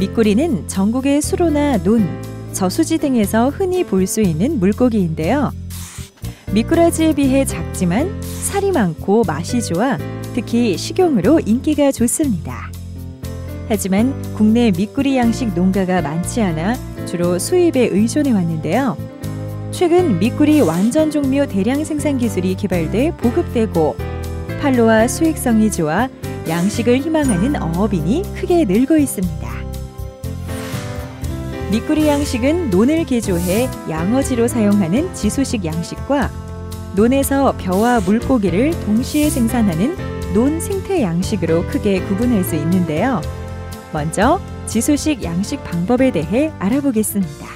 미꾸리는 전국의 수로나 논, 저수지 등에서 흔히 볼 수 있는 물고기인데요. 미꾸라지에 비해 작지만 살이 많고 맛이 좋아 특히 식용으로 인기가 좋습니다. 하지만 국내 미꾸리 양식 농가가 많지 않아 주로 수입에 의존해 왔는데요. 최근 미꾸리 완전 종묘 대량 생산 기술이 개발돼 보급되고 판로와 수익성이 좋아 양식을 희망하는 어업인이 크게 늘고 있습니다. 미꾸리 양식은 논을 개조해 양어지로 사용하는 지수식 양식과 논에서 벼와 물고기를 동시에 생산하는 논 생태 양식으로 크게 구분할 수 있는데요. 먼저 지수식 양식 방법에 대해 알아보겠습니다.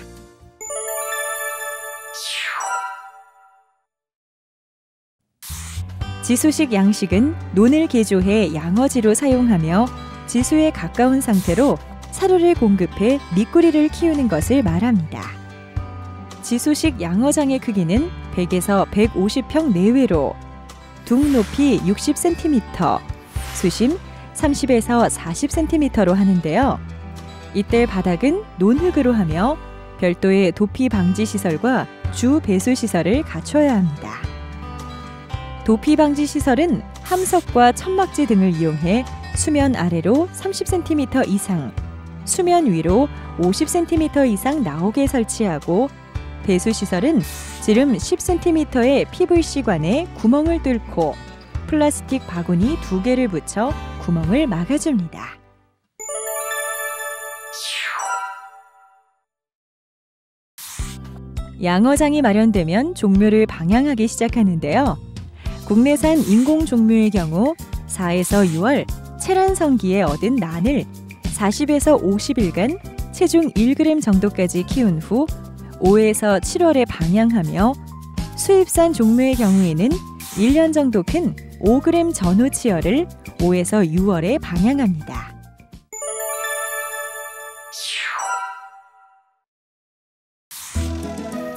지수식 양식은 논을 개조해 양어지로 사용하며 지수에 가까운 상태로 사료를 공급해 미꾸리를 키우는 것을 말합니다. 지수식 양어장의 크기는 100에서 150평 내외로 둥 높이 60cm, 수심 30에서 40cm로 하는데요. 이때 바닥은 논흙으로 하며 별도의 도피 방지 시설과 주 배수 시설을 갖춰야 합니다. 도피 방지 시설은 함석과 천막지 등을 이용해 수면 아래로 30cm 이상, 수면 위로 50cm 이상 나오게 설치하고 배수 시설은 지름 10cm의 PVC관에 구멍을 뚫고 플라스틱 바구니 2개를 붙여 구멍을 막아줍니다. 양어장이 마련되면 종묘를 방향하기 시작하는데요. 국내산 인공 종묘의 경우 4에서 6월 체란성기에 얻은 난을 40에서 50일간 체중 1g 정도까지 키운 후 5에서 7월에 방양하며 수입산 종묘의 경우에는 1년 정도 큰 5g 전후 치어를 5에서 6월에 방양합니다.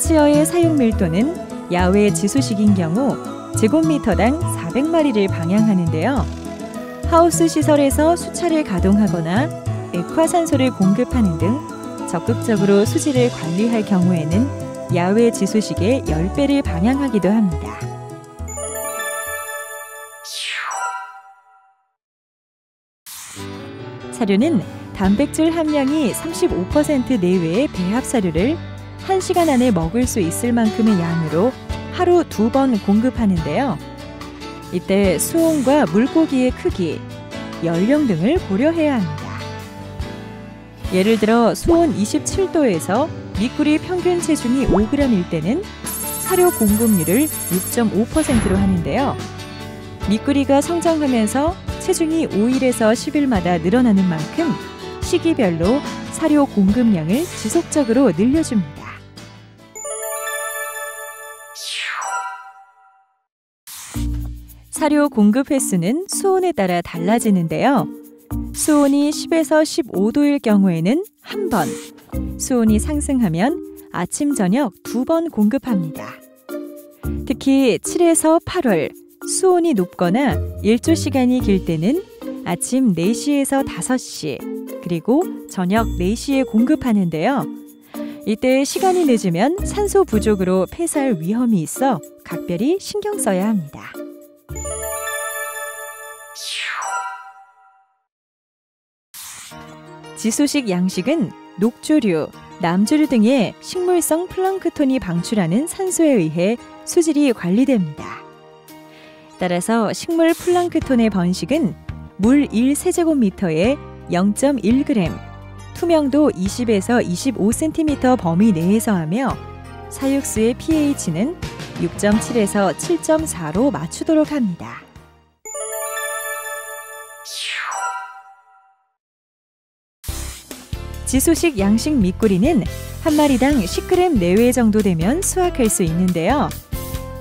치어의 사용 밀도는 야외 지수식인 경우 제곱미터당 400마리를 방양하는데요. 하우스 시설에서 수차를 가동하거나 액화산소를 공급하는 등 적극적으로 수질을 관리할 경우에는 야외 지수식의 10배를 방양하기도 합니다. 사료는 단백질 함량이 35% 내외의 배합 사료를 1시간 안에 먹을 수 있을 만큼의 양으로 하루 2번 공급하는데요. 이때 수온과 물고기의 크기, 연령 등을 고려해야 합니다. 예를 들어 수온 27도에서 미꾸리 평균 체중이 5g일 때는 사료 공급률을 6.5%로 하는데요. 미꾸리가 성장하면서 체중이 5일에서 10일마다 늘어나는 만큼 시기별로 사료 공급량을 지속적으로 늘려줍니다. 사료 공급 횟수는 수온에 따라 달라지는데요. 수온이 10에서 15도일 경우에는 1번, 수온이 상승하면 아침, 저녁 2번 공급합니다. 특히 7에서 8월, 수온이 높거나 일조 시간이 길 때는 아침 4시에서 5시, 그리고 저녁 4시에 공급하는데요. 이때 시간이 늦으면 산소 부족으로 폐살 위험이 있어 각별히 신경 써야 합니다. 지수식 양식은 녹조류, 남조류 등의 식물성 플랑크톤이 방출하는 산소에 의해 수질이 관리됩니다. 따라서 식물 플랑크톤의 번식은 물 1세제곱미터에 0.1g, 투명도 20에서 25cm 범위 내에서 하며 사육수의 pH는 6.7에서 7.4로 맞추도록 합니다. 지수식 양식 미꾸리는 한 마리당 10g 내외 정도 되면 수확할 수 있는데요.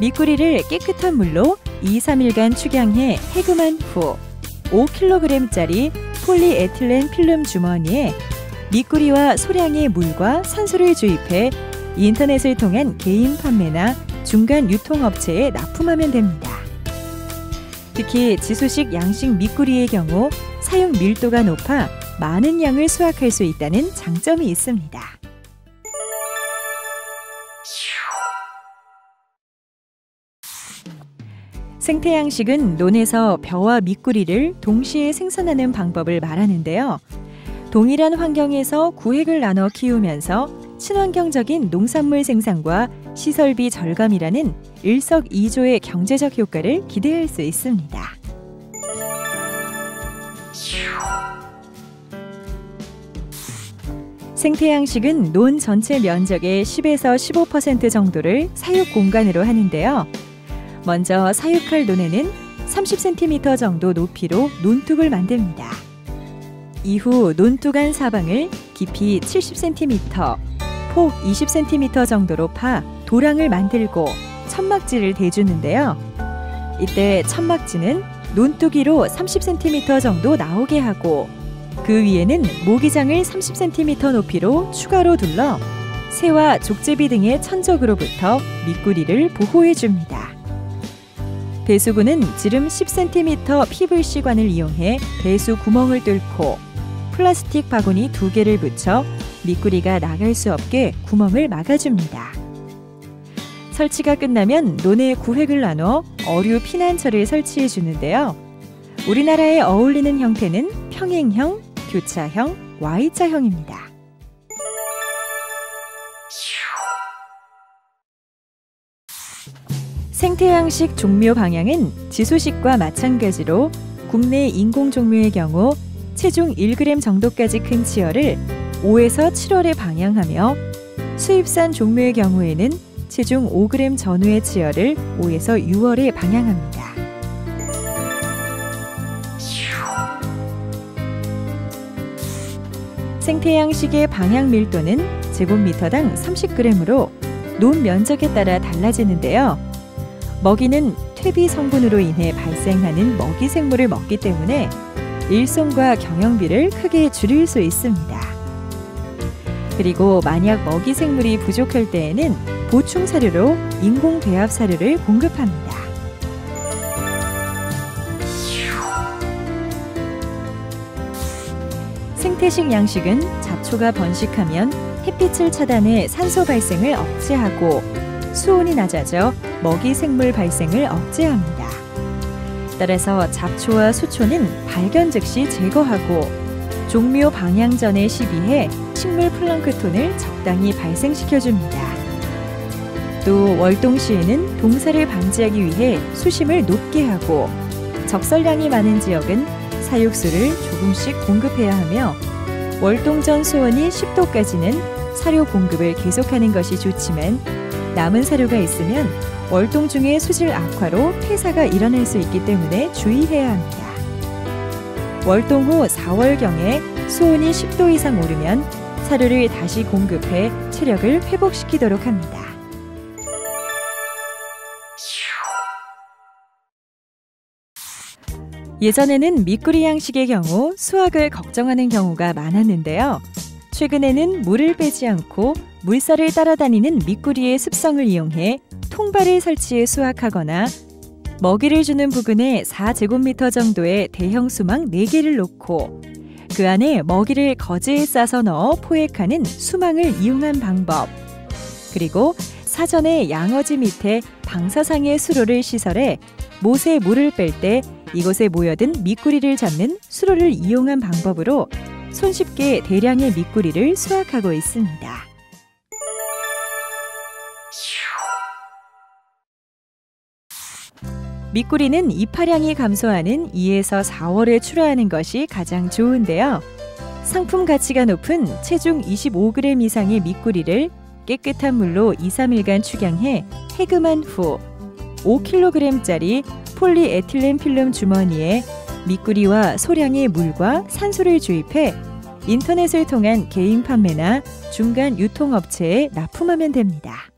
미꾸리를 깨끗한 물로 2-3일간 축양해 해금한 후 5kg짜리 폴리에틸렌 필름 주머니에 미꾸리와 소량의 물과 산소를 주입해 인터넷을 통한 개인 판매나 중간 유통업체에 납품하면 됩니다. 특히 지수식 양식 미꾸리의 경우 사육 밀도가 높아 많은 양을 수확할 수 있다는 장점이 있습니다. 생태양식은 논에서 벼와 미꾸리를 동시에 생산하는 방법을 말하는데요. 동일한 환경에서 구획을 나눠 키우면서 친환경적인 농산물 생산과 시설비 절감이라는 일석이조의 경제적 효과를 기대할 수 있습니다. 생태양식은 논 전체 면적의 10에서 15% 정도를 사육 공간으로 하는데요. 먼저 사육할 논에는 30cm 정도 높이로 논둑을 만듭니다. 이후 논둑 안 사방을 깊이 70cm, 폭 20cm 정도로 파 도랑을 만들고 천막지를 대주는데요. 이때 천막지는 논두기로 30cm 정도 나오게 하고 그 위에는 모기장을 30cm 높이로 추가로 둘러 새와 족제비 등의 천적으로부터 미꾸리를 보호해줍니다. 배수구는 지름 10cm PVC관을 이용해 배수 구멍을 뚫고 플라스틱 바구니 2개를 붙여 미꾸리가 나갈 수 없게 구멍을 막아줍니다. 설치가 끝나면 논에 구획을 나눠 어류 피난처를 설치해 주는데요. 우리나라에 어울리는 형태는 평행형, 교차형, Y자형입니다. 생태양식 종묘 방향은 지소식과 마찬가지로 국내 인공 종묘의 경우 체중 1g 정도까지 큰 치어를 5에서 7월에 방향하며 수입산 종묘의 경우에는 체중 5g 전후의 치어를 5에서 6월에 방향합니다. 생태양식의 방향 밀도는 제곱미터당 30g으로 논 면적에 따라 달라지는데요. 먹이는 퇴비 성분으로 인해 발생하는 먹이 생물을 먹기 때문에 일손과 경영비를 크게 줄일 수 있습니다. 그리고 만약 먹이 생물이 부족할 때에는 보충 사료로 인공 배합 사료를 공급합니다. 생태식 양식은 잡초가 번식하면 햇빛을 차단해 산소 발생을 억제하고 수온이 낮아져 먹이 생물 발생을 억제합니다. 따라서 잡초와 수초는 발견 즉시 제거하고 종묘 방향 전에 시비해 식물 플랑크톤을 적당히 발생시켜줍니다. 또 월동 시에는 동사를 방지하기 위해 수심을 높게 하고 적설량이 많은 지역은 사육수를 조금씩 공급해야 하며 월동 전 수온이 10도까지는 사료 공급을 계속하는 것이 좋지만 남은 사료가 있으면 월동 중의 수질 악화로 폐사가 일어날 수 있기 때문에 주의해야 합니다. 월동 후 4월경에 수온이 10도 이상 오르면 사료를 다시 공급해 체력을 회복시키도록 합니다. 예전에는 미꾸리 양식의 경우 수확을 걱정하는 경우가 많았는데요. 최근에는 물을 빼지 않고 물살을 따라다니는 미꾸리의 습성을 이용해 통발을 설치해 수확하거나 먹이를 주는 부근에 4제곱미터 정도의 대형 수망 4개를 놓고 그 안에 먹이를 거즈에 싸서 넣어 포획하는 수망을 이용한 방법, 그리고 사전에 양어지 밑에 방사상의 수로를 시설해 못에 물을 뺄 때 이곳에 모여든 미꾸리를 잡는 수로를 이용한 방법으로 손쉽게 대량의 미꾸리를 수확하고 있습니다. 미꾸리는 이파량이 감소하는 2에서 4월에 출하하는 것이 가장 좋은데요. 상품 가치가 높은 체중 25g 이상의 미꾸리를 깨끗한 물로 2-3일간 축양해 해금한 후 5kg짜리 폴리에틸렌 필름 주머니에 미꾸리와 소량의 물과 산소를 주입해 인터넷을 통한 개인 판매나 중간 유통업체에 납품하면 됩니다.